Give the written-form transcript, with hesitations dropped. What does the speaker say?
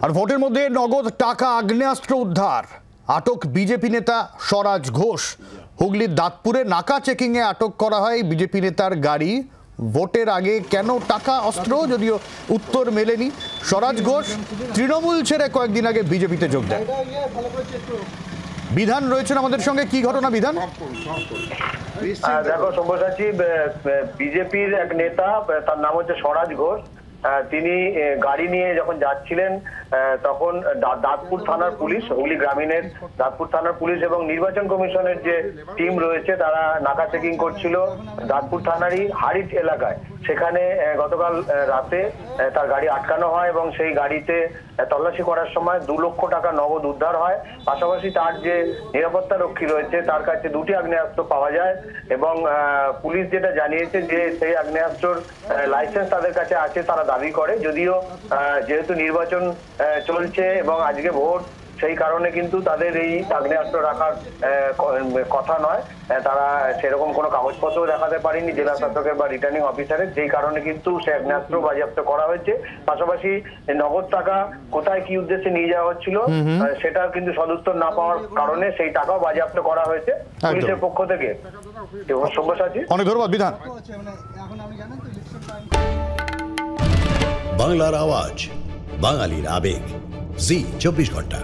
আর ভোটের মধ্যে নগদ টাকা আগ্নেয়াস্ত্র উদ্ধার, আটক বিজেপি নেতা স্বরাজ ঘোষ। হুগলির দাঁতপুরে নাকা চেকিংয়ে আটক করা হয় বিজেপি নেতার গাড়ি। ভোটের আগে কেন টাকা অস্ত্র, যদিও উত্তর মেলেনি। স্বরাজ ঘোষ তৃণমূল ছেড়ে কয়েকদিন আগে বিজেপিতে যোগ দেয়। বিধান রয়েছেন আমাদের সঙ্গে, কি ঘটনা বিধান? দেখো সব্যসাচী, বিজেপির এক নেতা, তার নাম হচ্ছে স্বরাজ ঘোষ। তিনি গাড়ি নিয়ে যখন যাচ্ছিলেন তখন দাঁতপুর থানার পুলিশ, হুগলি গ্রামীণের দাঁতপুর থানার পুলিশ এবং নির্বাচন কমিশনের যে টিম রয়েছে তারা নাকা চেকিং করছিল দাঁতপুর থানারই হারিট এলাকায়। সেখানে গতকাল রাতে তার গাড়ি আটকানো হয় এবং সেই গাড়িতে তল্লাশি করার সময় 2 লক্ষ টাকা নগদ উদ্ধার হয়। পাশাপাশি তার যে নিরাপত্তা রক্ষী রয়েছে তার কাছে 2টি আগ্নেয়াস্ত্র পাওয়া যায় এবং পুলিশ যেটা জানিয়েছে যে সেই আগ্নেয়াস্ত্রর লাইসেন্স তাদের কাছে আছে তারা দাবি করে। যদিও যেহেতু নির্বাচন চলছে এবং আজকে ভোট, সেই কারণে কিন্তু তাদের এই আগ্নেয়াস্ত্র রাখার কথা নয়। তারা সেরকম কোনো কাগজপত্র দেখাতে পারেনি জেলা শাসকের বা রিটার্নিং অফিসারের, যেই কারণে কিন্তু সে আগ্নেয়াস্ত্র বাজেয়াপ্ত করা হয়েছে। পাশাপাশি নগদ টাকা কোথায় কি উদ্দেশ্যে নিয়ে যাওয়া হচ্ছিল সেটা কিন্তু সদুত্তর না পাওয়ার কারণে সেই টাকাও বাজেয়াপ্ত করা হয়েছে পুলিশের পক্ষ থেকে। সব্যসাচী, অনেক ধন্যবাদ বিধান। বাংলার আওয়াজ, বাঙালির আবেগ, জি 24 ঘন্টা।